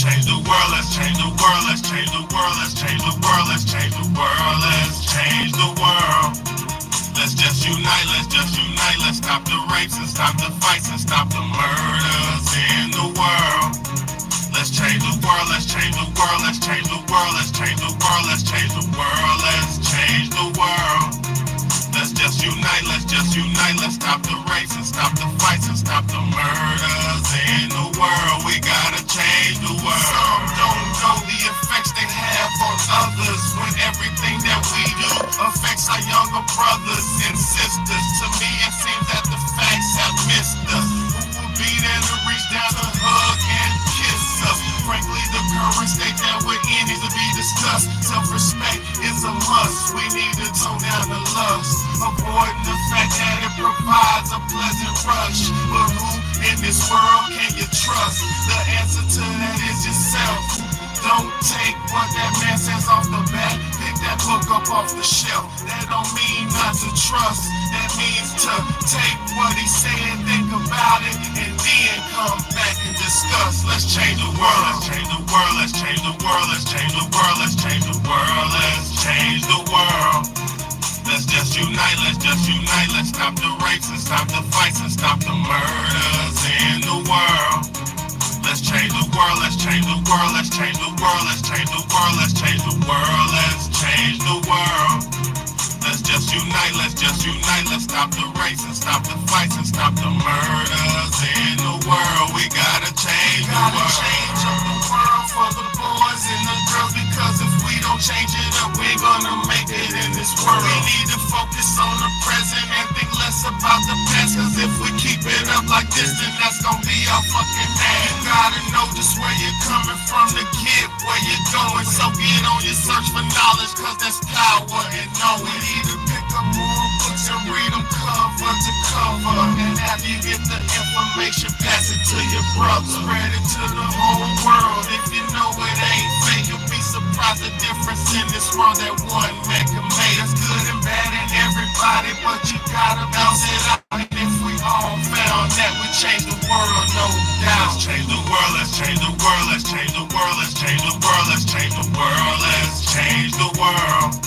change the world, let's change the world, let's change the world, let's change the world, let's change the world, let's change the world. Let's just unite, let's just unite, let's stop the rapes and stop the fights and stop the murders in the world. Let's change the world, let's change the world, let's change the world, let's change the world, let's change the world, let's change the world. Let's just unite, let's just unite, let's stop the rapes and stop the fights and stop the murders in the world. We gotta change the world. Some don't know the effects they have on others when everything that we do affects our younger brothers and sisters. To me, it seems that the facts have missed us. Who will be there to reach down to hug and kiss us? Frankly, the current state that we're in needs to be discussed. Self-respect is a must. We need to tone down the lust, avoiding the fact that it provides a pleasant rush. But who in this world can you trust? The answer to that is yourself. Don't take what that man says off the bat. Pick that book up off the shelf. That don't mean not to trust. That means to take what he said, think about it, and then come back and discuss. Let's change the world. Let's change the world. Let's change the world. Let's change the world. Let's change the world. Let's change the world. Let's just unite. Let's just unite. Let's stop the rapes and stop the fights and stop the murders in the world. Let's change the world, let's change the world, let's change the world, let's change the world, let's change the world, let's change the world. Let's just unite, let's just unite, let's stop the rapes and stop the fights and stop the murders in the world. We gotta change the world. Gotta change up the world for the boys and the girls, because if we don't change it up, we ain't gonna make it in this world. We need to focus on the present and think less about the past, cause if we keep it up like this, then that's gonna be our fucking ass. You gotta know just where you're coming from to get where you're going, so get on your search for knowledge, cause that's power and knowing. We need to pick up more books and read them cover to cover, and after you get the information, pass it to your brother. Spread it to the whole world. If you know it ain't fake, you'll be surprised the difference in this world that one man can make. There's good and bad in everybody, but you gotta bounce it out. And if we all found that, we change the world, no doubt. Let's change the world, let's change the world, let's change the world, let's change the world, let's change the world, let's change the world.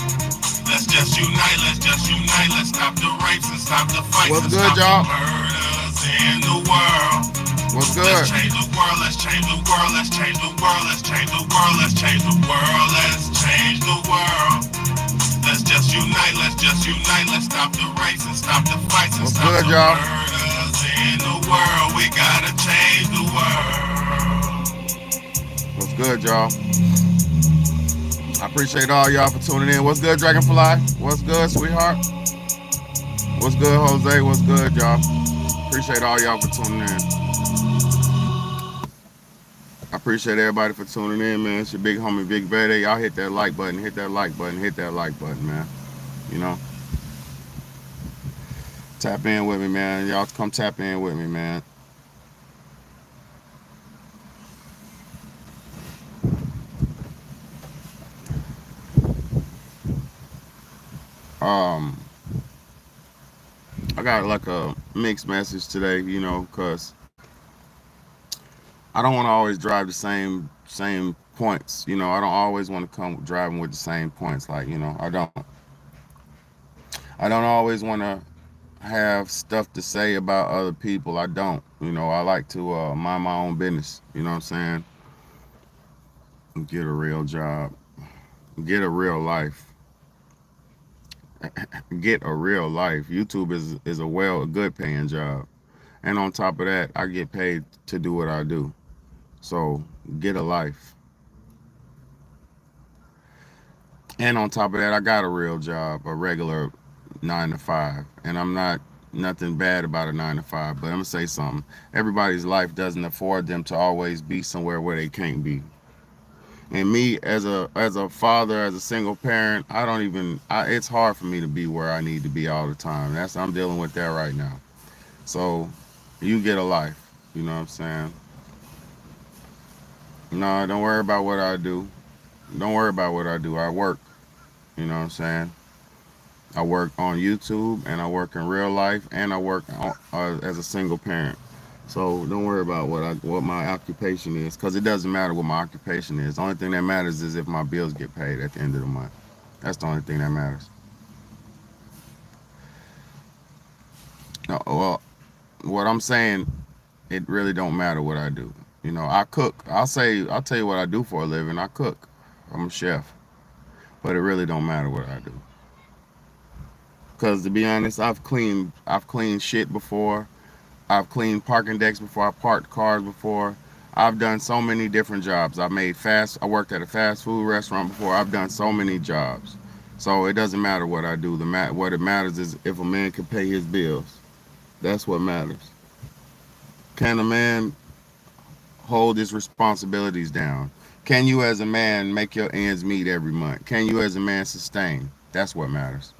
Let's just unite, let's just unite, let's stop the rapes and stop the fights. What's and good, stop y'all? the murders in the world. What's good? Let's change the world, let's change the world, let's change the world, let's change the world, let's change the world, let's change the world. Let's just unite, let's just unite, let's stop the rapes and stop the fights and What's stop good, the y'all? murders in the world. We gotta change the world. What's good, y'all? I appreciate all y'all for tuning in. What's good, Dragonfly? What's good, sweetheart? What's good, Jose? What's good, y'all? Appreciate all y'all for tuning in. I appreciate everybody for tuning in, man. It's your big homie, Big BAYDAY. Y'all hit that like button, hit that like button, hit that like button, man. You know, tap in with me, man. Y'all come tap in with me, man. Um, I got like a mixed message today, you know, cause I don't want to always drive the same points. You know, I don't always want to come driving with the same points. Like, you know, I don't always want to have stuff to say about other people. I don't. You know, I like to mind my own business. You know what I'm saying? Get a real job. Get a real life. Get a real life. YouTube is a good paying job. And on top of that, I get paid to do what I do. So get a life. And on top of that, I got a real job, a regular 9 to 5. And I'm not nothing bad about a 9 to 5, but I'm gonna say something. Everybody's life doesn't afford them to always be somewhere where they can't be. And me as a father, as a single parent, I don't even. It's hard for me to be where I need to be all the time. I'm dealing with that right now. So you get a life. You know what I'm saying? No, don't worry about what I do. Don't worry about what I do. I work. You know what I'm saying? I work on YouTube and I work in real life and I work as a single parent. So don't worry about what my occupation is, because it doesn't matter what my occupation is. The only thing that matters is if my bills get paid at the end of the month. That's the only thing that matters. No, well, what I'm saying, it really don't matter what I do. I cook. I'll tell you what I do for a living. I cook. I'm a chef, but it really don't matter what I do. Cause to be honest, I've cleaned shit before. I've cleaned parking decks before. I parked cars before. I've done so many different jobs. I worked at a fast food restaurant before. I've done so many jobs. So it doesn't matter what I do. What it matters is if a man can pay his bills. That's what matters. Can a man hold his responsibilities down? Can you as a man make your ends meet every month? Can you as a man sustain? That's what matters.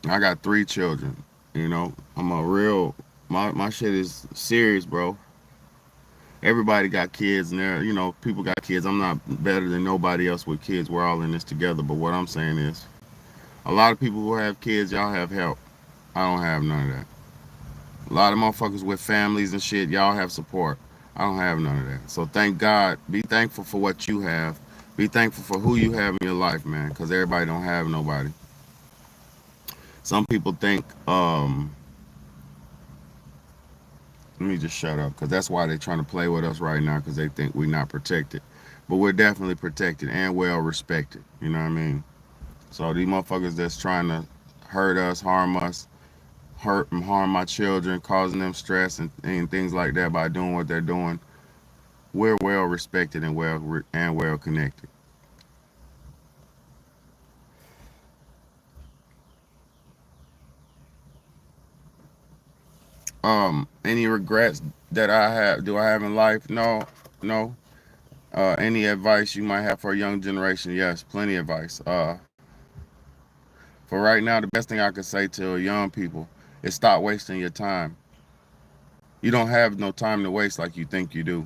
I got 3 children. I'm a real my shit is serious, bro. Everybody got kids and people got kids. I'm not better than nobody else with kids. We're all in this together. But what I'm saying is a lot of people who have kids, y'all have help. I don't have none of that. A lot of motherfuckers with families and shit, y'all have support. I don't have none of that. So thank God. Be thankful for what you have. Be thankful for who you have in your life, man. Because everybody don't have nobody. Some people think, let me just shut up, because that's why they're trying to play with us right now, because they think we're not protected. But we're definitely protected and well respected. You know what I mean? So these motherfuckers that's trying to hurt us, harm us, hurt and harm my children, causing them stress and things like that by doing what they're doing, we're well respected and well connected. Any regrets that I have? Do I have in life? No, no. Any advice you might have for a young generation? Yes, plenty of advice. For right now, the best thing I could say to young people is stop wasting your time. You don't have no time to waste like you think you do.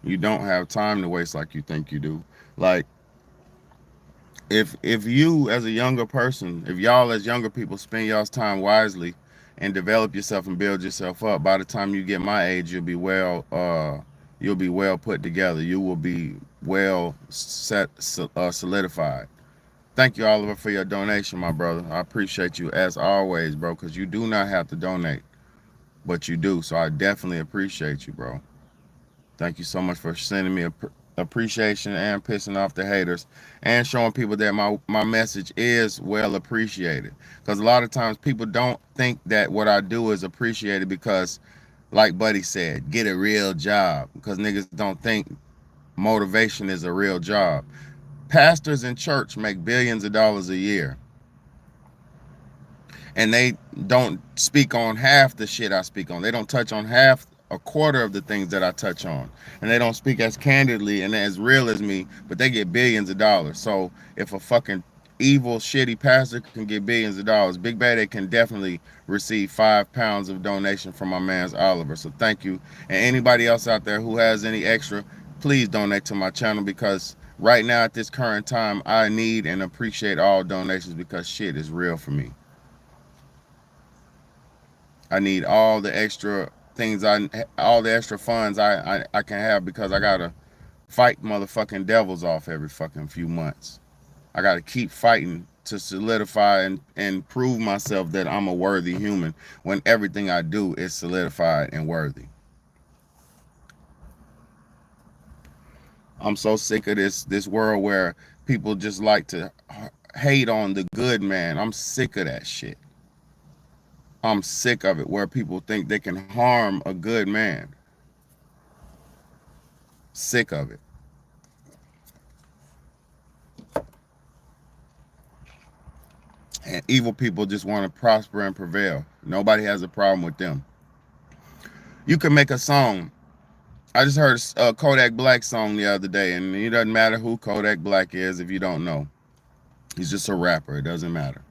You don't have time to waste like you think you do. Like if you as a younger person, if y'all as younger people spend y'all's time wisely and develop yourself and build yourself up, by the time you get my age, you'll be well put together. You will be well solidified. Thank you, Oliver, for your donation, my brother. I appreciate you as always, bro, because you do not have to donate, but you do. So I definitely appreciate you, bro. Thank you so much for sending me appreciation and pissing off the haters and showing people that my message is well appreciated. Because a lot of times people don't think that what I do is appreciated because, like Buddy said, get a real job. Because niggas don't think motivation is a real job. Pastors in church make billions of dollars a year, and they don't speak on half the shit I speak on. They don't touch on half a quarter of the things that I touch on. And they don't speak as candidly and as real as me, but they get billions of dollars. So if a fucking evil, shitty pastor can get billions of dollars, Big Bayday can definitely receive 5 pounds of donation from my man's Oliver. So thank you. And anybody else out there who has any extra, please donate to my channel, because right now at this current time, I need and appreciate all donations because shit is real for me. I need all the extra funds I can have, because I gotta fight motherfucking devils off every fucking few months. I gotta keep fighting to solidify and prove myself that I'm a worthy human when everything I do is solidified and worthy. I'm so sick of this world where people just like to hate on the good man. I'm sick of that shit. I'm sick of it where people think they can harm a good man. Sick of it. And evil people just want to prosper and prevail. Nobody has a problem with them. You can make a song. I just heard a Kodak Black song the other day, and it doesn't matter who Kodak Black is if you don't know. He's just a rapper. It doesn't matter.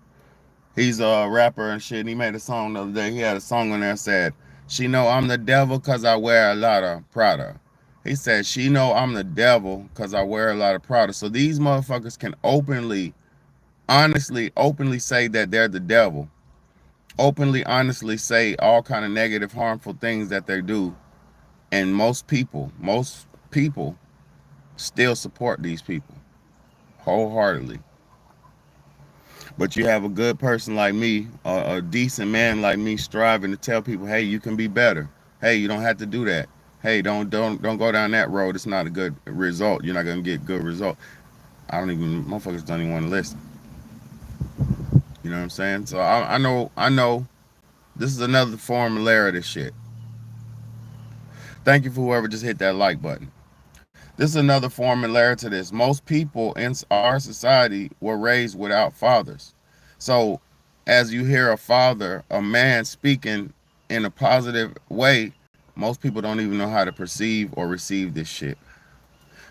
He's a rapper and shit. And he made a song the other day. He had a song on there that said, "She know I'm the devil cause I wear a lot of Prada." He said, "She know I'm the devil cause I wear a lot of Prada." So these motherfuckers can honestly, openly say that they're the devil. openly, honestly say all kind of negative, harmful things that they do, and most people still support these people wholeheartedly. But you have a good person like me, a decent man like me, striving to tell people, hey, you can be better. Hey, you don't have to do that. Hey, don't go down that road. It's not a good result. You're not gonna get good result. I don't even motherfuckers don't even want to listen. You know what I'm saying? So I know this is another formula of this shit. Thank you for whoever just hit that like button. This is another formula to this. Most people in our society were raised without fathers. So, as you hear a father, a man speaking in a positive way, most people don't even know how to perceive or receive this shit.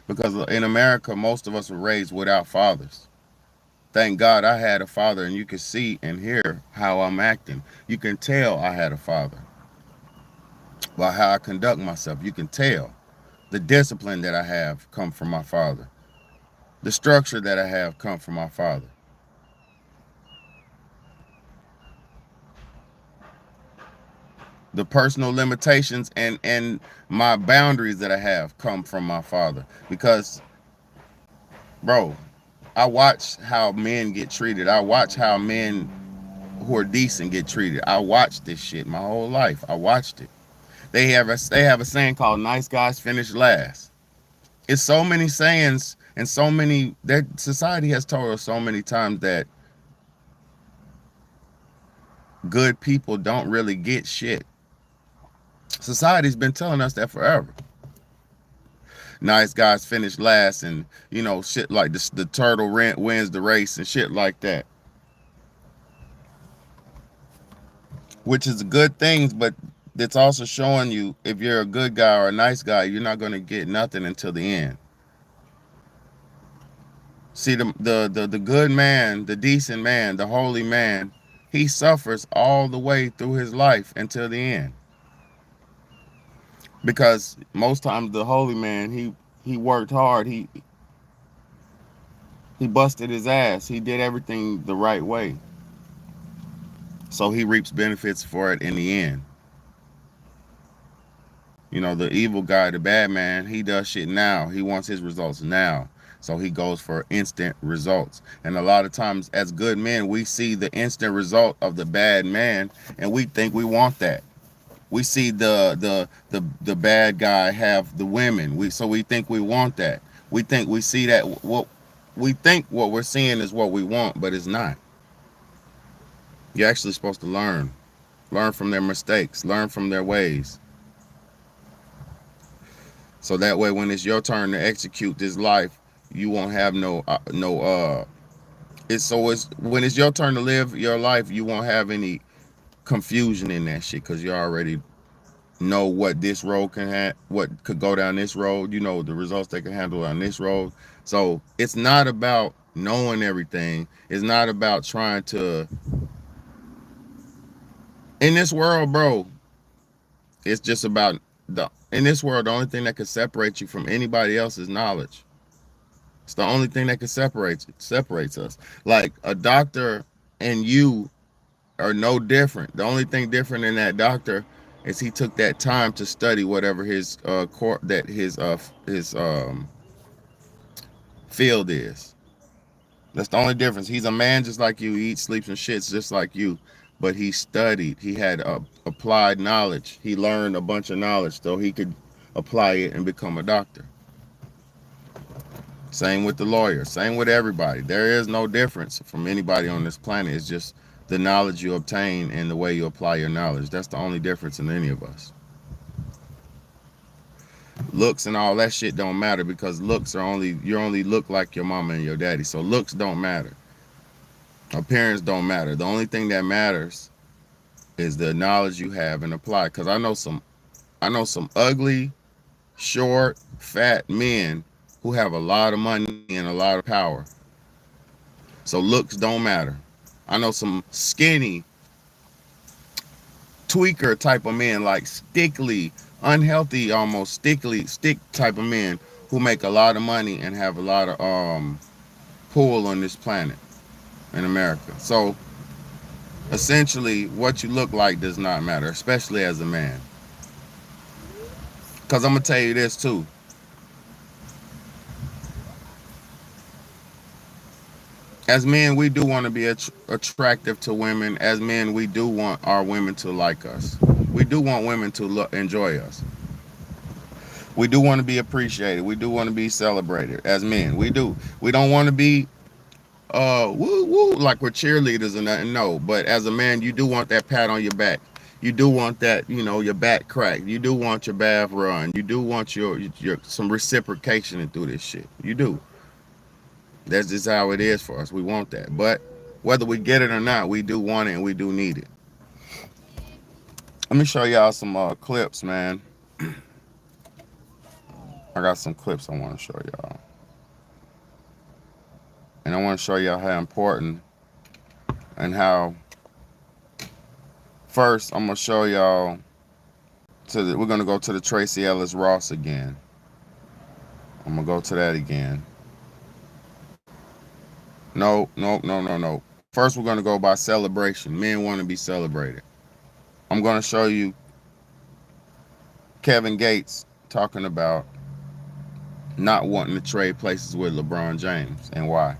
Because in America, most of us were raised without fathers. Thank God I had a father, and you can see and hear how I'm acting. You can tell I had a father by how I conduct myself. You can tell the discipline that I have come from my father. The structure that I have come from my father. The personal limitations and my boundaries that I have come from my father. Because, bro, I watch how men get treated. I watch how men who are decent get treated. I watched this shit my whole life. I watched it. They have a saying called "nice guys finish last." It's so many sayings and so many that society has told us so many times that good people don't really get shit. Society's been telling us that forever. Nice guys finish last, and shit like this, the turtle rent wins the race and shit like that, which is good things, but it's also showing you if you're a good guy or a nice guy, you're not going to get nothing until the end. See, the good man, the decent man, the holy man, he suffers all the way through his life until the end, because most times the holy man, he worked hard, he busted his ass, he did everything the right way, so he reaps benefits for it in the end. The evil guy, the bad man, he does shit now. He wants his results now. So he goes for instant results. And a lot of times, as good men, we see the instant result of the bad man, and we think we want that. We see the bad guy have the women. We think we want that. We think we see that what we think what we're seeing is what we want, but it's not. You're actually supposed to learn from their mistakes, learn from their ways. So that way, when it's your turn to execute this life, you won't have no. It's when it's your turn to live your life, you won't have any confusion in that shit because you already know what this road can have, what could go down this road. You know the results they can handle on this road. So it's not about knowing everything. It's not about trying to. In this world, bro, it's just about the. In this world, the only thing that can separate you from anybody else is knowledge. It's the only thing that can separates us. Like a doctor and you are no different. The only thing different in that doctor is he took that time to study whatever his core that his field is. That's the only difference. He's a man just like you. He eats, sleeps, and shits just like you. But he studied. He had applied knowledge. He learned a bunch of knowledge so he could apply it and become a doctor. Same with the lawyer. Same with everybody. There is no difference from anybody on this planet. It's just the knowledge you obtain and the way you apply your knowledge. That's the only difference in any of us. Looks and all that shit don't matter because looks are only you only look like your mama and your daddy. So looks don't matter. Appearance don't matter. The only thing that matters is the knowledge you have and apply. Because I know some ugly, short, fat men who have a lot of money and a lot of power. So looks don't matter. I know some skinny, tweaker type of men, like stickly, unhealthy, almost stick type of men who make a lot of money and have a lot of pull on this planet in America. So Essentially, what you look like does not matter, especially as a man. Because I'm going to tell you this too. As men, we do want to be attractive to women. As men, we do want our women to like us. We do want women to enjoy us. We do want to be appreciated. We do want to be celebrated as men. We do. We don't want to be woo woo like we're cheerleaders and nothing. No, but as a man, you do want that pat on your back. You do want that, your back crack. You do want your bath run. You do want your some reciprocation through this shit. You do. That's just how it is for us. We want that. But whether we get it or not, we do want it and we do need it. Let me show y'all some clips, man. I got some clips I want to show y'all. And I want to show y'all how important and how first I'm going to show y'all we're going to go to the Tracy Ellis Ross again. I'm going to go to that again. No, no, no, no, no. First, we're going to go by celebration. Men want to be celebrated. I'm going to show you Kevin Gates talking about not wanting to trade places with LeBron James and why.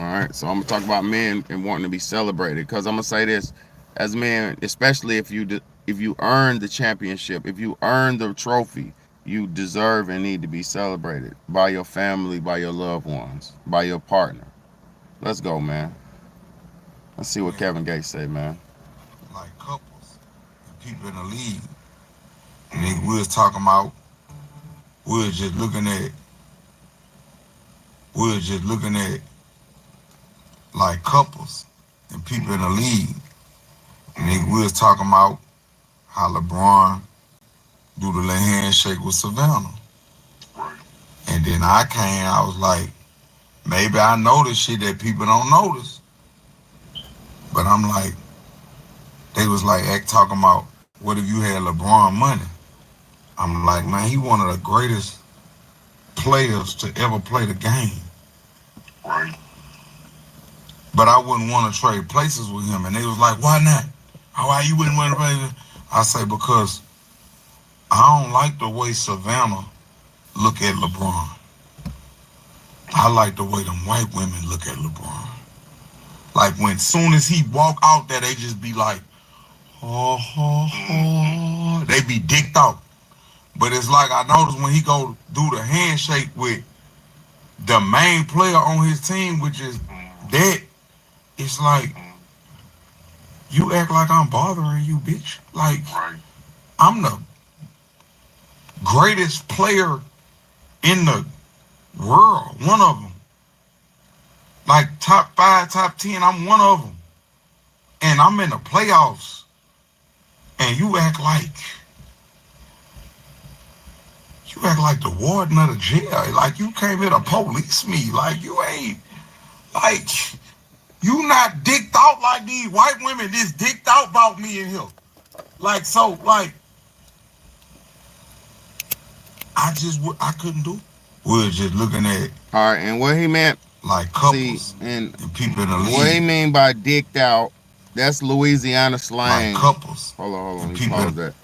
All right, so I'm gonna talk about men and wanting to be celebrated because I'm gonna say this: as men, especially if you earn the championship, if you earn the trophy, you deserve and need to be celebrated by your family, by your loved ones, by your partner. Let's go, man. Let's see what Man, Kevin Gates say, man. like couples and people in the league, and we was talking about, we was just looking at, we was just looking at like couples and people in the league, and we was talking about how LeBron do the little handshake with Savannah, and then I was like, maybe I notice shit that people don't notice, but I'm like, they was like talking about what if you had LeBron money? I'm like, man, he one of the greatest players to ever play the game. Right. But I wouldn't want to trade places with him. And they was like, why not? Why you wouldn't want to play? I say, because I don't like the way Savannah look at LeBron. I like the way them white women look at LeBron. Like when soon as he walk out there, they just be like, oh, oh, oh. They be dicked out. But it's like I noticed when he go do the handshake with the main player on his team, which is that, it's like, you act like I'm bothering you, bitch. Like, I'm the greatest player in the world. One of them. Like, top 5, top 10, I'm one of them. And I'm in the playoffs. And you act like the warden of the jail. Like, you came here to police me. Like, you ain't, like, you not dicked out like these white women just dicked out about me in here. Like, so, like, I couldn't do it. We was just looking at, All right, and what he meant, like, see, couples and people in the what he league. mean by dicked out, that's Louisiana Like, slang. couples Hold on, and let me people. pause that.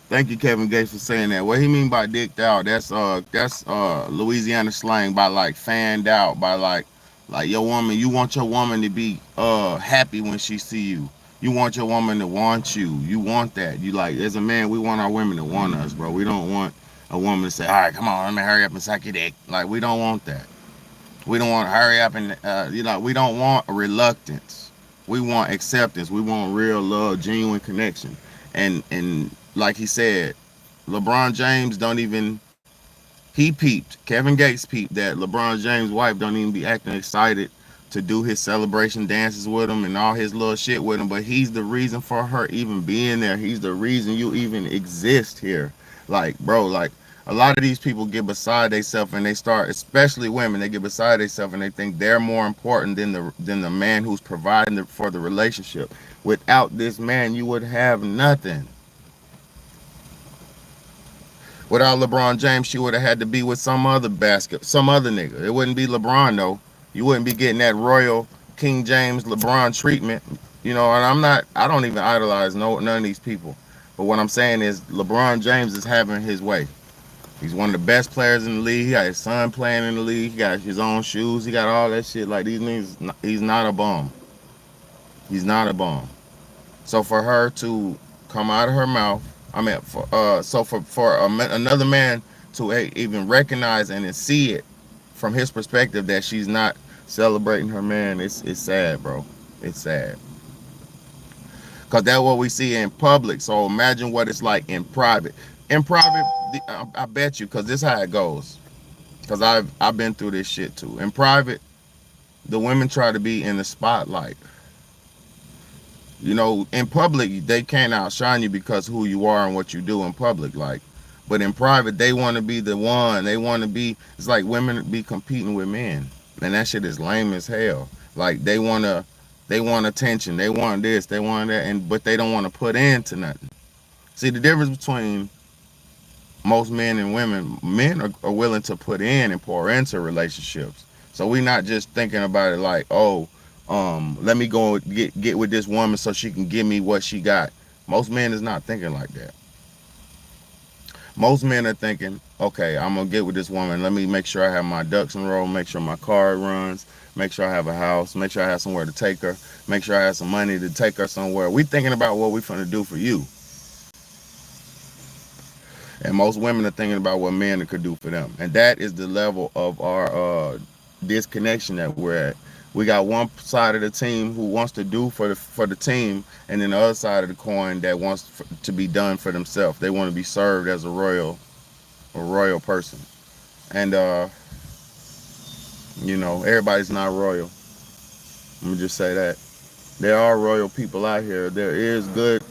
Thank you, Kevin Gates, for saying that. What he mean by dicked out? That's Louisiana slang by like fanned out, by like your woman. You want your woman to be happy when she see you. You want your woman to want you. You want that. You like as a man, we want our women to want us, bro. We don't want a woman to say, "All right, come on, let me hurry up and suck your dick." Like we don't want that. We don't want to hurry up and we don't want reluctance. We want acceptance. We want real love, genuine connection. And like he said, LeBron James don't even he peeped. Kevin Gates peeped that LeBron James' wife don't even be acting excited to do his celebration dances with him and all his little shit with him. But he's the reason for her even being there. He's the reason you even exist here. Like, bro, like a lot of these people get beside themselves and they start, especially women, they get beside themselves and they think they're more important than the man who's providing for the relationship. Without this man, you would have nothing. Without LeBron James, she would have had to be with some other nigga. It wouldn't be LeBron though. You wouldn't be getting that royal King James LeBron treatment. You know, and I don't even idolize none of these people. But what I'm saying is LeBron James is having his way. He's one of the best players in the league. He got his son playing in the league. He got his own shoes. He got all that shit. Like these niggas, he's not a bum. He's not a bum. So for her to come out of her mouth, I mean, another man to even recognize and see it from his perspective that she's not celebrating her man, it's sad, bro. It's sad. Cause that's what we see in public. So imagine what it's like in private. In private, I bet you, cause this is how it goes. Cause I've been through this shit too. In private, the women try to be in the spotlight. You know, in public they can't outshine you because who you are and what you do in public. Like, but in private they want to be the one. They want to be. It's like women be competing with men, and that shit is lame as hell. Like they want attention. They want this. They want that, and but they don't want to put into nothing. See the difference between most men and women. Men are willing to put in and pour into relationships. So we not just thinking about it like, oh, let me go get with this woman so she can give me what she got. Most men is not thinking like that. Most men are thinking, okay, I'm gonna get with this woman. Let me make sure I have my ducks in a row, make sure my car runs, make sure I have a house, make sure I have somewhere to take her, make sure I have some money to take her somewhere. We thinking about what we finna do for you. And most women are thinking about what men could do for them. And that is the level of our disconnection that we're at. We got one side of the team who wants to do for the team, and then the other side of the coin that wants to be done for themselves. They want to be served as a royal person. And you know, everybody's not royal. Let me just say that. There are royal people out here. There is good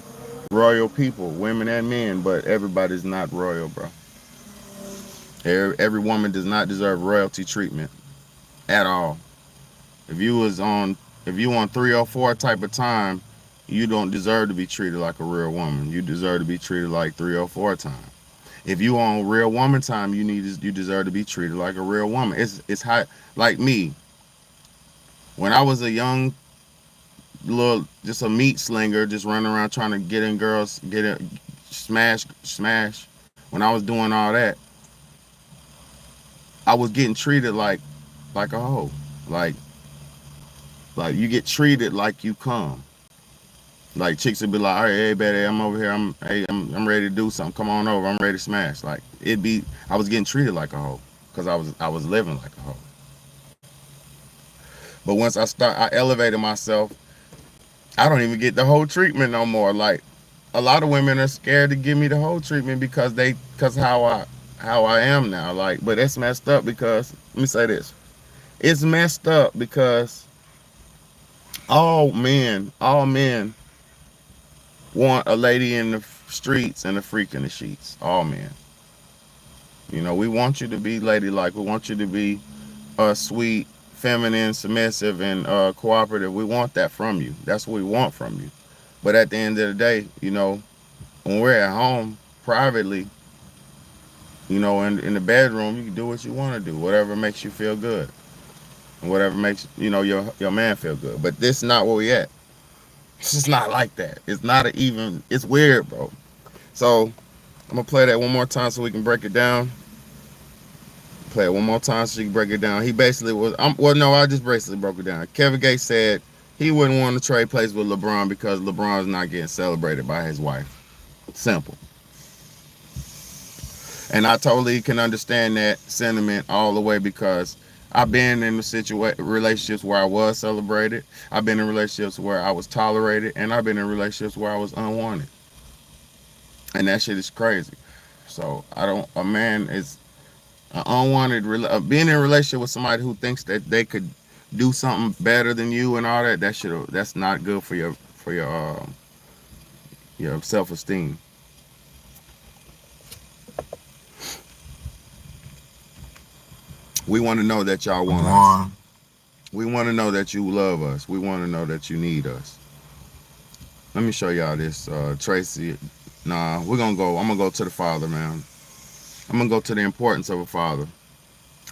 royal people, women and men, but everybody's not royal, bro. Every woman does not deserve royalty treatment at all. If you was on if you on 3 or 4 type of time, you don't deserve to be treated like a real woman. You deserve to be treated like 3 or 4 time. If you on real woman time, you deserve to be treated like a real woman. It's high. Like me, when I was a young little, just a meat slinger, just running around trying to get in girls, get it, smash. When I was doing all that, I was getting treated like a hoe. Like like you get treated like you come. Like chicks would be like, all right, hey, baby, I'm over here. I'm ready to do something. Come on over. I'm ready to smash. Like I was getting treated like a hoe because I was living like a hoe. But once I elevated myself, I don't even get the whole treatment no more. Like a lot of women are scared to give me the whole treatment because how I am now. Like, but it's messed up because let me say this. It's messed up because all men want a lady in the streets and a freak in the sheets. All men. You know, we want you to be ladylike. We want you to be sweet, feminine, submissive, and cooperative. We want that from you. That's what we want from you. But at the end of the day, you know, when we're at home privately, you know, in the bedroom, you can do what you want to do, whatever makes you feel good, and whatever makes your man feel good. But this is not where we at. It's just not like that. It's not even. It's weird, bro. So I'm gonna play that one more time so we can break it down. Play it one more time so you can break it down. He basically was. Well, no, I just basically broke it down. Kevin Gates said he wouldn't want to trade places with LeBron because LeBron's not getting celebrated by his wife. Simple. And I totally can understand that sentiment all the way because I've been in relationships where I was celebrated. I've been in relationships where I was tolerated, and I've been in relationships where I was unwanted. And that shit is crazy. So I don't. A man is unwanted. Being in a relationship with somebody who thinks that they could do something better than you and all that. That's not good for your self esteem. We want to know that y'all want us. One. We want to know that you love us. We want to know that you need us. Let me show y'all this. Tracy. Nah, we're gonna go. I'm gonna go to the father, man. I'm gonna go to the importance of a father.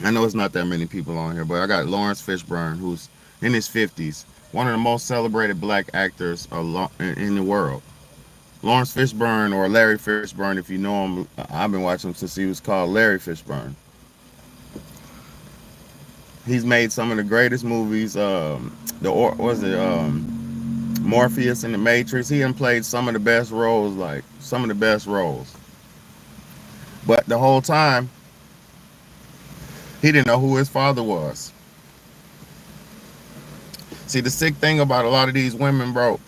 I know it's not that many people on here, but I got Lawrence Fishburne, who's in his 50s, one of the most celebrated black actors in the world. Lawrence Fishburne, or Larry Fishburne, if you know him, I've been watching him since he was called Larry Fishburne. He's made some of the greatest movies. Was it Morpheus in the Matrix? He done played some of the best roles, like some of the best roles. But the whole time, he didn't know who his father was. See, the sick thing about a lot of these women, bro,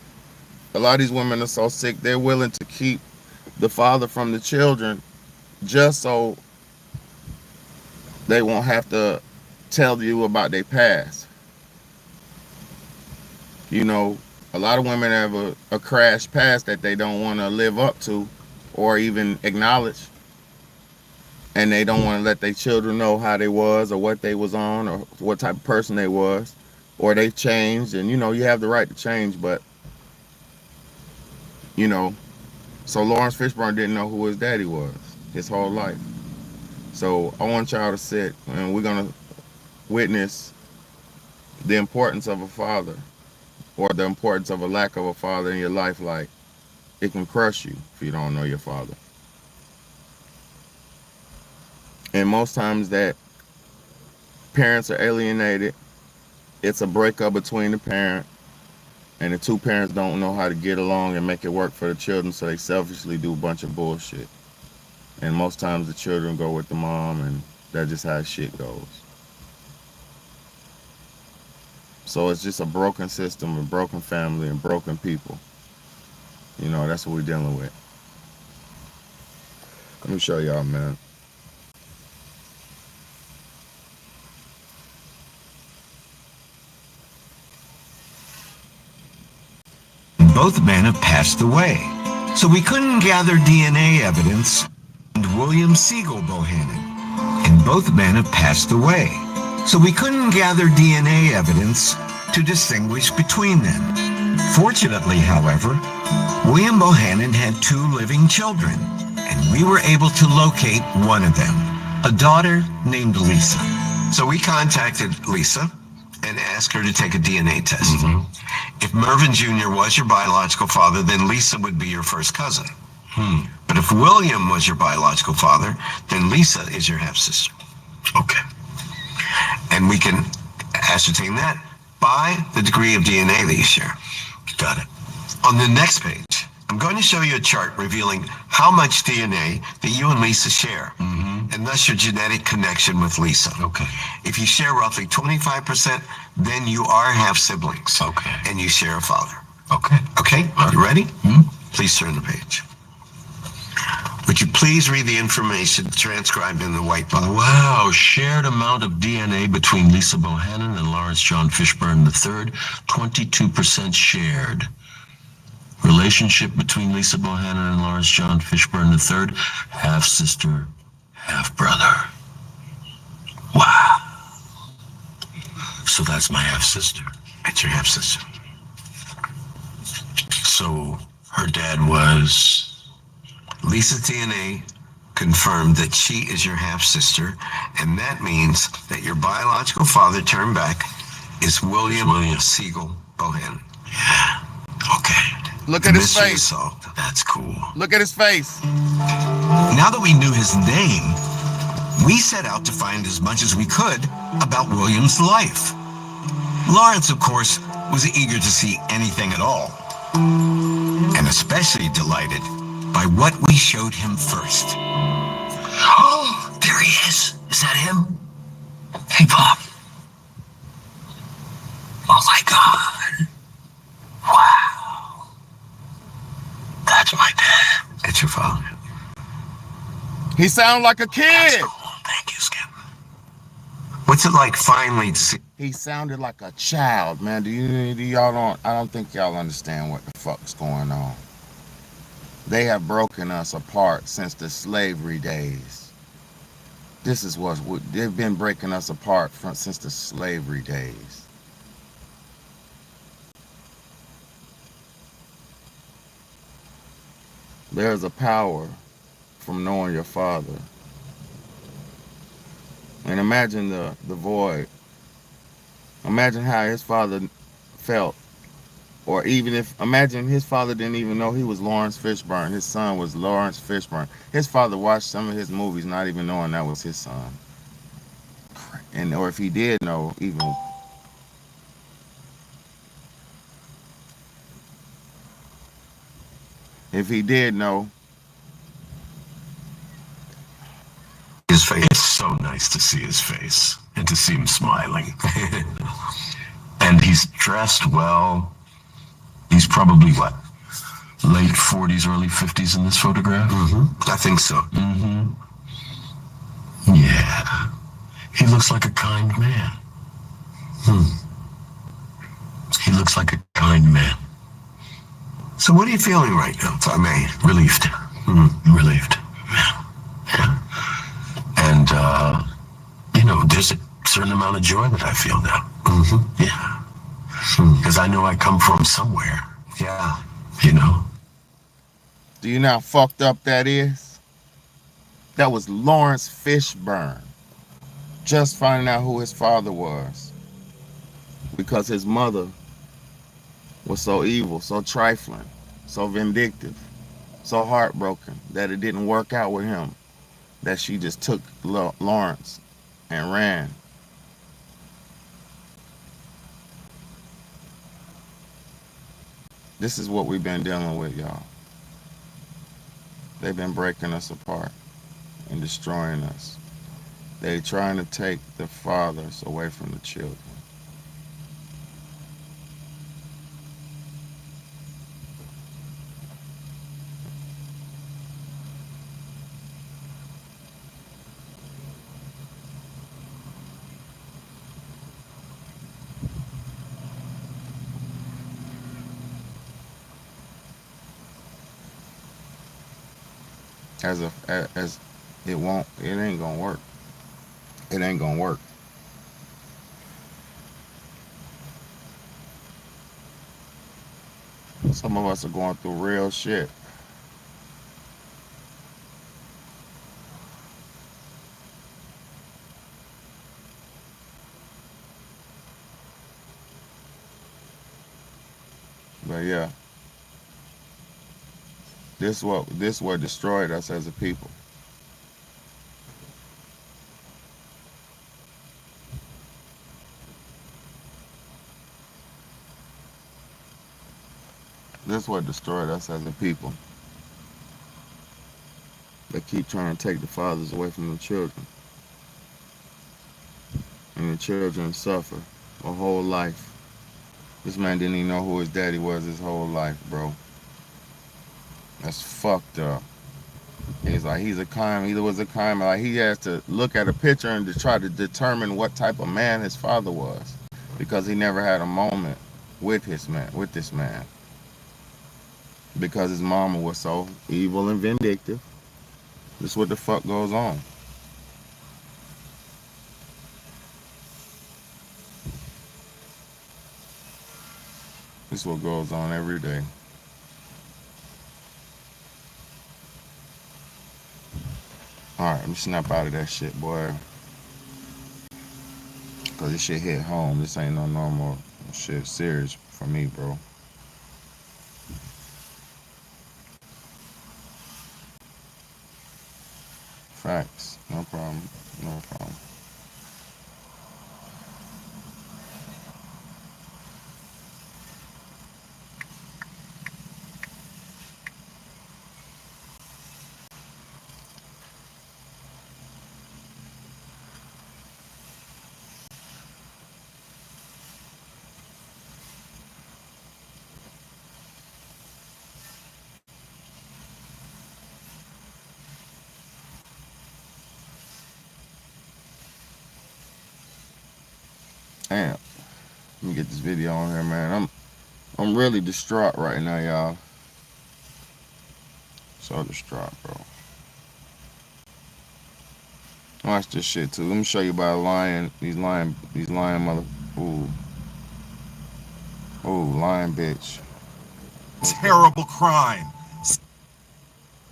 a lot of these women are so sick, they're willing to keep the father from the children just so they won't have to tell you about their past. You know, a lot of women have a crash past that they don't want to live up to or even acknowledge. And they don't want to let their children know how they was or what they was on or what type of person they was. Or they changed, and you have the right to change, but you know, so Lawrence Fishburne didn't know who his daddy was his whole life. So I want y'all to sit and we're gonna witness the importance of a father, or the importance of a lack of a father in your life. Like, it can crush you if you don't know your father. And most times that parents are alienated, it's a breakup between the parent, and the two parents don't know how to get along and make it work for the children, so they selfishly do a bunch of bullshit. And most times the children go with the mom, and that's just how shit goes. So it's just a broken system, a broken family, and broken people. That's what we're dealing with. Let me show y'all, man. Both men have passed away, so we couldn't gather DNA evidence. And William Siegel Bohannon. And both men have passed away, so we couldn't gather DNA evidence to distinguish between them. Fortunately, however, William Bohannon had 2 living children, and we were able to locate one of them, a daughter named Lisa. So we contacted Lisa and asked her to take a DNA test. If Mervyn Jr. was your biological father, then Lisa would be your first cousin. But if William was your biological father, then Lisa is your half-sister. Okay. And we can ascertain that by the degree of DNA that you share. Got it. On the next page, I'm going to show you a chart revealing how much DNA that you and Lisa share, and thus your genetic connection with Lisa. Okay. If you share roughly 25%, then you are half-siblings. Okay. And you share a father. Okay. Okay? You ready? Please turn the page. Would you please read the information transcribed in the white box? Wow, shared amount of DNA between Lisa Bohannon and Lawrence John Fishburne III, 22% shared. Relationship between Lisa Bohannon and Lawrence John Fishburne III, half-sister, half-brother. Wow. So that's my half-sister. That's your half-sister. So her dad was... Lisa's DNA confirmed that she is your half-sister, and that means that your biological father turned back is William Siegel Bohannon. Yeah. Okay. Look at his face. Solved. That's cool. Look at his face. Now that we knew his name, we set out to find as much as we could about William's life. Lawrence, of course, was eager to see anything at all, and especially delighted by what we showed him first. Oh, there he is. Is that him? Hey, Pop. Oh my God. Wow. That's my dad. That's your father. He sounds like a kid. That's cool. Thank you, Skip. What's it like finally to see? He sounded like a child, man. Do y'all don't? I don't think y'all understand what the fuck's going on. They have broken us apart since the slavery days. This is what they've been breaking us apart since the slavery days. There's a power from knowing your father. And imagine the void. Imagine how his father felt. Or even if, imagine his father didn't even know he was Lawrence Fishburne. His son was Lawrence Fishburne. His father watched some of his movies not even knowing that was his son. And or if he did know, even if he did know, His face. It's so nice to see his face and to see him smiling. And he's dressed well. He's probably what? Late 40s, early 50s in this photograph? I think so. Yeah. He looks like a kind man. He looks like a kind man. So what are you feeling right now, if I may? Relieved. Relieved. Yeah. And, there's a certain amount of joy that I feel now. Yeah. Because I know I come from somewhere. Yeah. You know? do you know how fucked up that is? That was Lawrence Fishburne. Just finding out who his father was. Because his mother was so evil, so trifling, so vindictive, so heartbroken that it didn't work out with him. That she just took Lawrence and ran. This is what we've been dealing with, y'all. They've been breaking us apart and destroying us. They're trying to take the fathers away from the children. As it won't, it ain't gonna work. It ain't gonna work. Some of us are going through real shit. But yeah, this what destroyed us as a people. This what destroyed us as a people. They keep trying to take the fathers away from the children. And the children suffer a whole life. This man didn't even know who his daddy was his whole life, bro. That's fucked up. He's like, he was a kind man. Like, he has to look at a picture and to try to determine what type of man his father was. Because he never had a moment with this man. Because his mama was so evil and vindictive. This is what the fuck goes on. This is what goes on every day. Alright, let me snap out of that shit, boy. Cause this shit hit home. This ain't no normal shit. Serious for me, bro. Facts. No problem. No problem. Damn. Let me get this video on here, man. I'm really distraught right now, y'all. So distraught, bro. Watch this shit too. Let me show you about a lion. These lion mother. Ooh. Ooh, lion bitch. Terrible crime.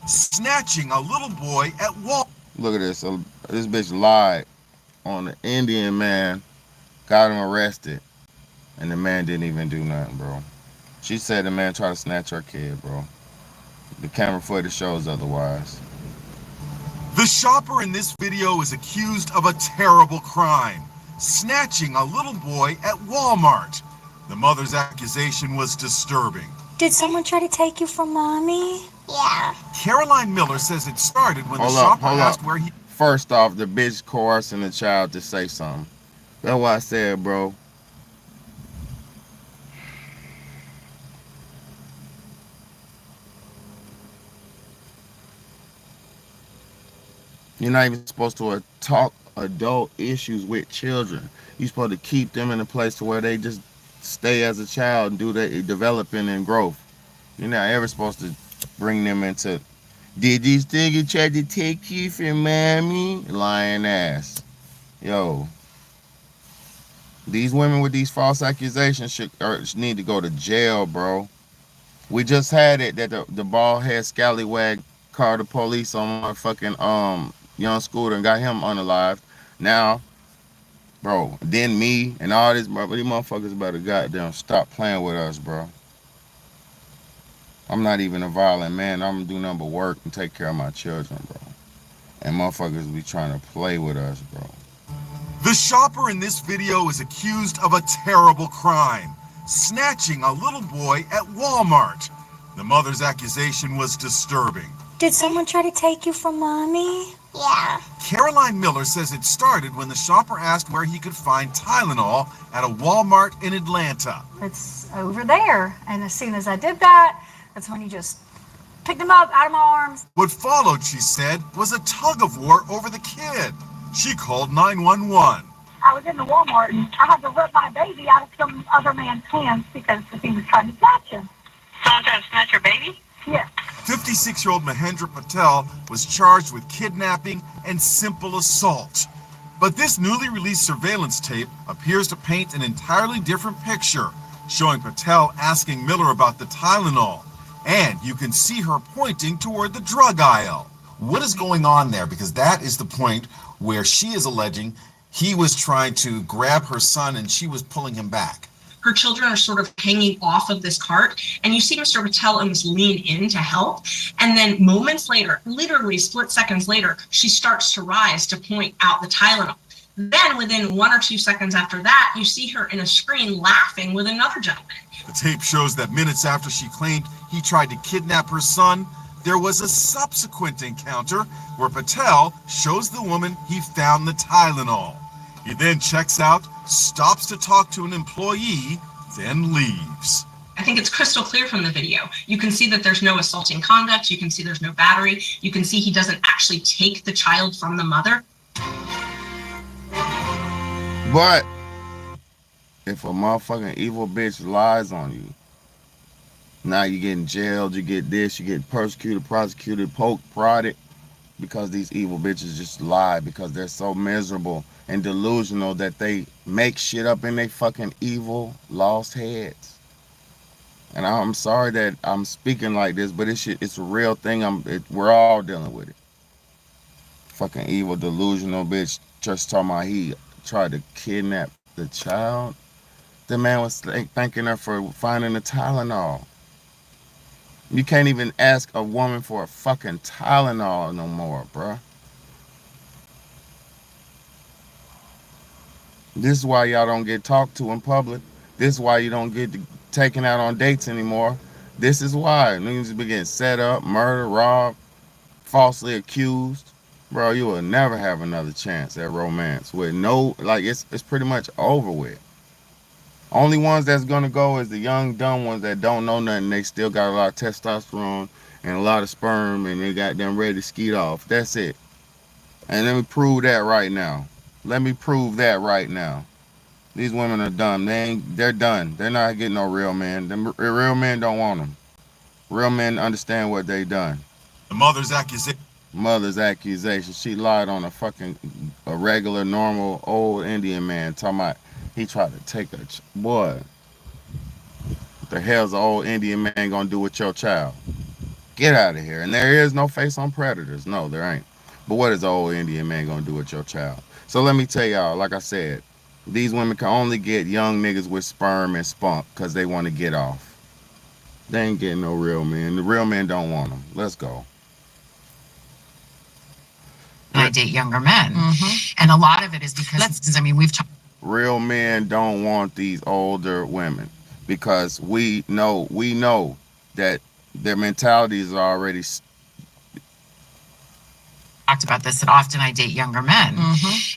Snatching a little boy at Wal. Look at this. This bitch lied on the Indian man, got him arrested, and the man didn't even do nothing, bro. She said the man tried to snatch her kid, bro. The camera footage shows otherwise. The shopper in this video is accused of a terrible crime, snatching a little boy at Walmart. The mother's accusation was disturbing. Did someone try to take you from mommy? Yeah. Caroline Miller says it started when the Hold shopper up. asked where he... First off, the bitch coercing the child to say something. That's why I said, bro. You're not even supposed to talk adult issues with children. You're supposed to keep them in a place to where they just stay as a child and do their developing and growth. You're not ever supposed to bring them into, did this nigga try to take you from mommy? Lying ass. Yo. These women with these false accusations should need to go to jail, bro. We just had it that the bald head scallywag called the police on my fucking young scooter and got him unalived. Now, bro, then me and all this, bro, these motherfuckers better goddamn stop playing with us, bro. I'm not even a violent man. I'm gonna do nothing but work and take care of my children, bro. And motherfuckers be trying to play with us, bro. The shopper in this video is accused of a terrible crime, snatching a little boy at Walmart. The mother's accusation was disturbing. Did someone try to take you from mommy? Yeah. Caroline Miller says it started when the shopper asked where he could find Tylenol at a Walmart in Atlanta. It's over there. And as soon as I did that, that's when he just picked him up out of my arms. What followed, she said, was a tug of war over the kid. She called 911. I was in the Walmart and I had to rip my baby out of some other man's hands because he was trying to snatch him. Someone trying to snatch your baby? Yes. 56-year-old Mahendra Patel was charged with kidnapping and simple assault. But this newly released surveillance tape appears to paint an entirely different picture, showing Patel asking Miller about the Tylenol. And you can see her pointing toward the drug aisle. What is going on there? Because that is the point where she is alleging he was trying to grab her son and she was pulling him back. Her children are sort of hanging off of this cart, and you see Mr. Patel almost lean in to help. And then moments later, literally split seconds later, she starts to rise to point out the Tylenol. Then within 1 or 2 seconds after that, you see her in a screen laughing with another gentleman. The tape shows that minutes after she claimed he tried to kidnap her son, there was a subsequent encounter where Patel shows the woman he found the Tylenol. He then checks out, stops to talk to an employee, then leaves. I think it's crystal clear from the video. You can see that there's no assaulting conduct. You can see there's no battery. You can see he doesn't actually take the child from the mother. But if a motherfucking evil bitch lies on you, now you getting jailed, you get this, you get persecuted, prosecuted, poked, prodded, because these evil bitches just lie because they're so miserable and delusional that they make shit up in their fucking evil, lost heads. And I'm sorry that I'm speaking like this, but it's a real thing. We're all dealing with it. Fucking evil, delusional bitch just talking about he tried to kidnap the child. The man was thanking her for finding the Tylenol. You can't even ask a woman for a fucking Tylenol no more, bruh. This is why y'all don't get talked to in public. This is why you don't get taken out on dates anymore. This is why niggas be getting set up, murdered, robbed, falsely accused. Bro, you will never have another chance at romance with no, like, it's pretty much over with. Only ones that's gonna go is the young, dumb ones that don't know nothing. They still got a lot of testosterone and a lot of sperm, and they got them ready to skeet off. That's it. And let me prove that right now. Let me prove that right now. These women are dumb. They're done. They're not getting no real men. The real men don't want them. Real men understand what they done. The mother's accusation. Mother's accusation. She lied on a regular, normal, old Indian man talking about he tried to take a boy. What the hell's an old Indian man gonna do with your child? Get out of here. And there is no face on predators. No, there ain't. But what is an old Indian man gonna do with your child? So let me tell y'all, like I said, these women can only get young niggas with sperm and spunk because they want to get off. They ain't getting no real men. The real men don't want them. Let's go. I date younger men. And a lot of it is because, I mean, we've talked. Real men don't want these older women because we know that their mentalities are already Talked about this that often I date younger men.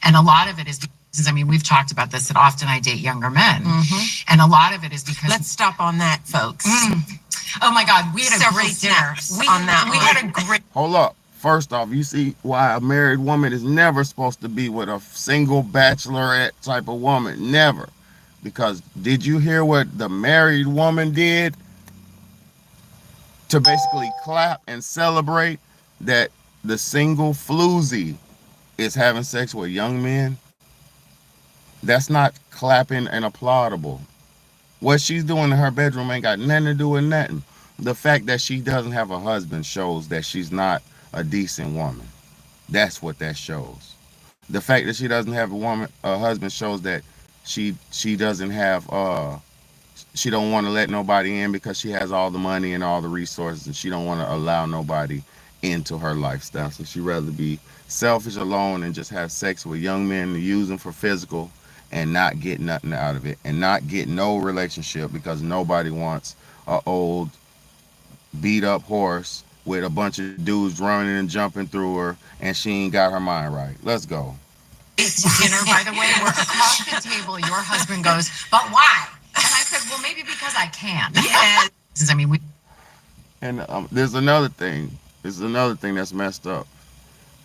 And a lot of it is because, I mean, we've talked about this that often I date younger men. And a lot of it is because. Let's stop on that, folks. Oh my God, we had a Several great dinner. snaps on that We one. had a great. Hold up. First off, you see why a married woman is never supposed to be with a single bachelorette type of woman. Never. Because did you hear what the married woman did to basically clap and celebrate that the single floozy is having sex with young men? That's not clapping and applaudable. What she's doing in her bedroom ain't got nothing to do with nothing. The fact that she doesn't have a husband shows that she's not a decent woman. That's what that shows. The fact that she doesn't have a husband shows that she doesn't have she don't want to let nobody in because she has all the money and all the resources, and she don't want to allow nobody into her lifestyle. So she rather be selfish alone and just have sex with young men and use them for physical and not get nothing out of it and not get no relationship because nobody wants a old beat up horse with a bunch of dudes running and jumping through her and she ain't got her mind right. Let's go. Dinner, by the way, where across the table your husband goes, but why? And I said, well, maybe because I can. Yes. I mean, we. And there's another thing. There's another thing that's messed up.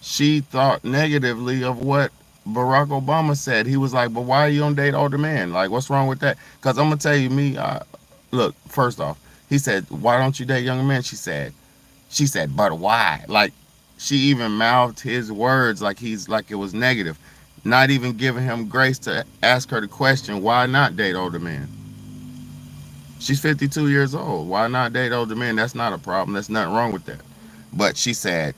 She thought negatively of what Barack Obama said. He was like, but why you don't date older men? Like, what's wrong with that? Because I'm going to tell you, look, first off, he said, why don't you date younger men? She said, but why? Like, she even mouthed his words like it was negative, not even giving him grace to ask her the question, why not date older men? She's 52 years old. Why not date older men? That's not a problem. There's nothing wrong with that. But she said,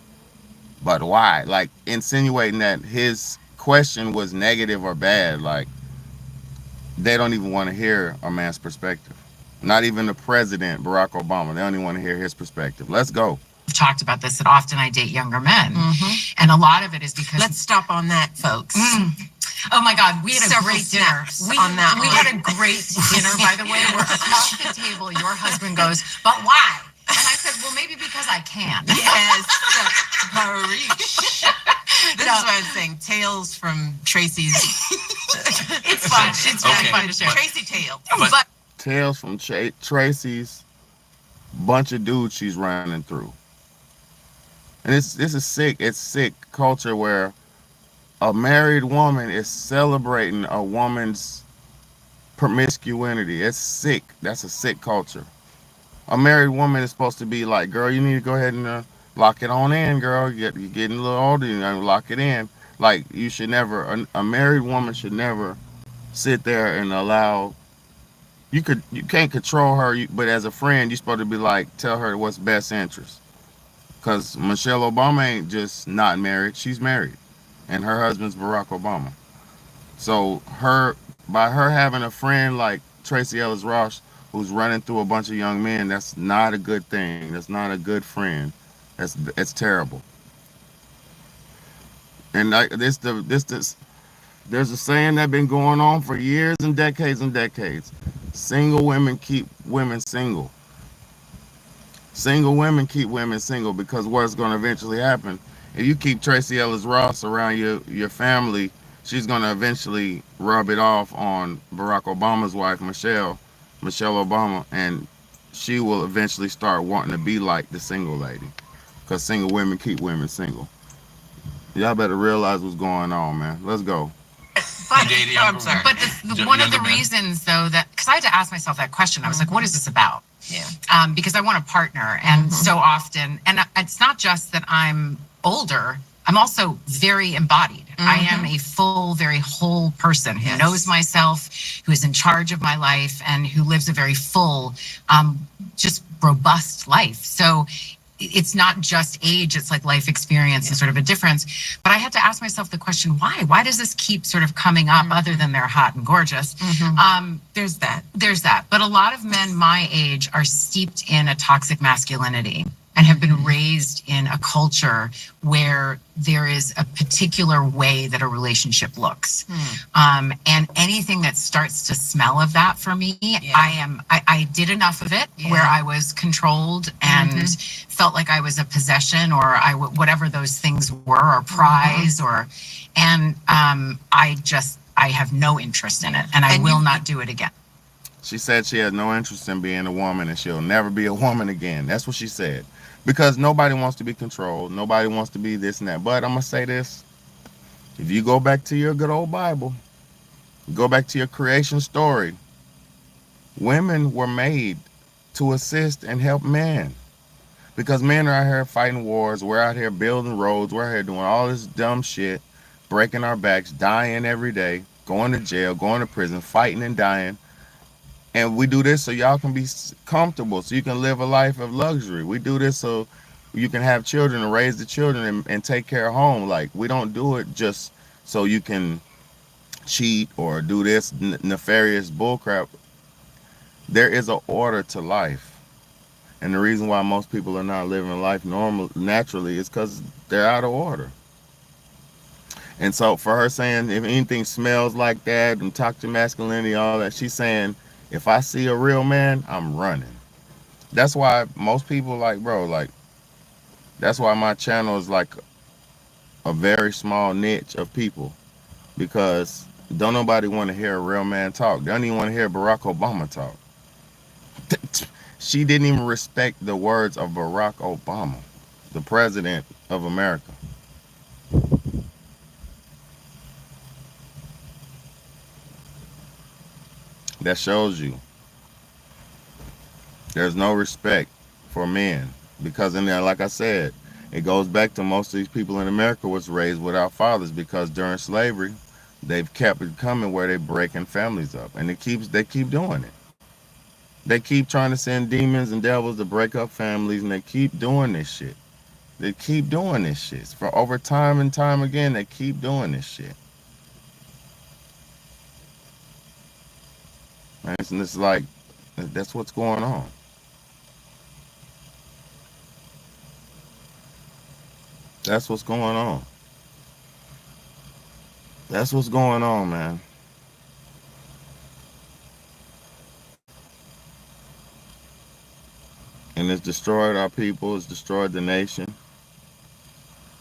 but why? Like, insinuating that his question was negative or bad. Like, they don't even want to hear a man's perspective. Not even the president, Barack Obama. They don't even want to hear his perspective. Let's go. We've talked about this that often I date younger men. And a lot of it is because. Let's stop on that, folks. Oh my God, we had a Several great dinner. snaps on that We one. had a great dinner, by the way, where across the table your husband goes, but why? And I said, well, maybe because I can. Yes. This is what I'm saying. Tales from Tracy's. It's fun. It's really Okay, fun to share. Tracy tale. But Tales from Tracy's bunch of dudes she's running through. And this is sick. It's sick culture where a married woman is celebrating a woman's promiscuity. It's sick. That's a sick culture. A married woman is supposed to be like, girl, you need to go ahead and lock it on in, girl. You're getting a little older, you gotta lock it in. Like, you should never, a married woman should never sit there and allow, you can't control her, but as a friend, you're supposed to be like, tell her what's best interest. Because Michelle Obama ain't just not married, she's married. And her husband's Barack Obama. So by her having a friend like Tracy Ellis Ross who's running through a bunch of young men, that's not a good thing. That's not a good friend. It's terrible. And there's a saying that's been going on for years and decades and decades. Single women keep women single. Single women keep women single because what's going to eventually happen, if you keep Tracy Ellis Ross around your family, she's going to eventually rub it off on Barack Obama's wife, Michelle Obama, and she will eventually start wanting to be like the single lady because single women keep women single. Y'all better realize what's going on, man. Let's go. But, Dating younger I'm sorry. but one of the younger men. reasons, though, that because I had to ask myself that question, I was like, what is this about? Yeah. Because I want a partner, and so often, and it's not just that I'm older, I'm also very embodied. I am a full, very whole person who knows myself, who is in charge of my life, and who lives a very full, just robust life. So it's not just age, it's like life experience and sort of a difference. But I had to ask myself the question, why? Why does this keep sort of coming up other than they're hot and gorgeous? There's that. There's that. But a lot of men my age are steeped in a toxic masculinity and have been raised in a culture where there is a particular way that a relationship looks. And anything that starts to smell of that for me, I did enough of it where I was controlled and felt like I was a possession or whatever those things were, or prize, and I have no interest in it, and I will not do it again. She said she has no interest in being a woman and she'll never be a woman again. That's what she said. Because nobody wants to be controlled. Nobody wants to be this and that. But I'm going to say this. If you go back to your good old Bible, go back to your creation story, women were made to assist and help men. Because men are out here fighting wars. We're out here building roads. We're out here doing all this dumb shit, breaking our backs, dying every day, going to jail, going to prison, fighting and dying. And we do this so y'all can be comfortable, so you can live a life of luxury. We do this so you can have children and raise the children and take care of home. Like, we don't do it just so you can cheat or do this nefarious bullcrap. There is an order to life. And the reason why most people are not living life naturally is because they're out of order. And so for her saying, if anything smells like that and toxic masculinity, all that, she's saying, if I see a real man, I'm running. That's why most people that's why my channel is like a very small niche of people, because don't nobody want to hear a real man talk. They don't even want to hear Barack Obama talk. She didn't even respect the words of Barack Obama, the president of America. That shows you there's no respect for men, because in there, like I said, it goes back to most of these people in America was raised without fathers, because during slavery they've kept it coming where they're breaking families up, and they keep doing it. They keep trying to send demons and devils to break up families, and they keep doing this shit. They keep doing this shit for over time and time again. They keep doing this shit. And it's like, that's what's going on. That's what's going on. That's what's going on, man. And it's destroyed our people. It's destroyed the nation.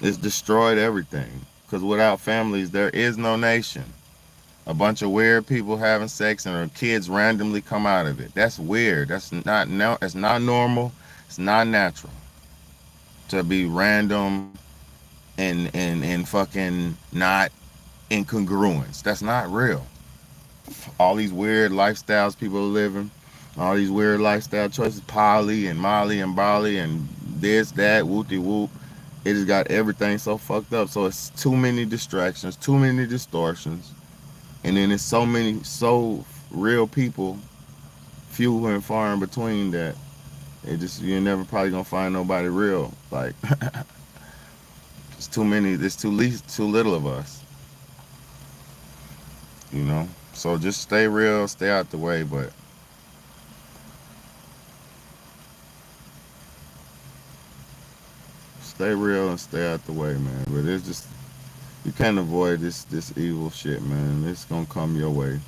It's destroyed everything. Because without families, there is no nation. A bunch of weird people having sex and their kids randomly come out of it. That's weird. That's not normal. It's not natural to be random and fucking not incongruence. That's not real. All these weird lifestyles people are living, all these weird lifestyle choices, poly and molly and bali and this, that, whoopty whoop. It just got everything so fucked up. So it's too many distractions, too many distortions. And then it's so real people, few and far in between, that you're never probably gonna find nobody real. Like, it's too many, there's too little of us. You know? So just stay real, stay out the way, but stay real and stay out the way, man. But it's just, you can't avoid this evil shit, man. It's gonna come your way.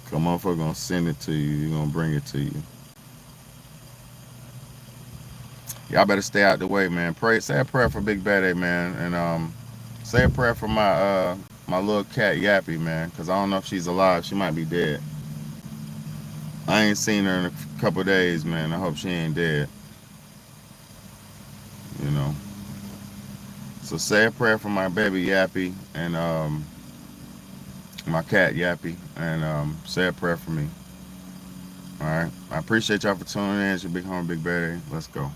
Come motherfucker gonna send it to you. You're gonna bring it to you. Y'all better stay out the way, man. Say a prayer for Big BAYDAY, man, and say a prayer for my my little cat Yappy, man, because I don't know if she's alive. She might be dead. I ain't seen her in a couple days, man. I hope she ain't dead. You know. So say a prayer for my baby Yappy and my cat Yappy, and say a prayer for me. All right. I appreciate y'all for tuning in. It's your big homie, Big BAYDAY. Let's go.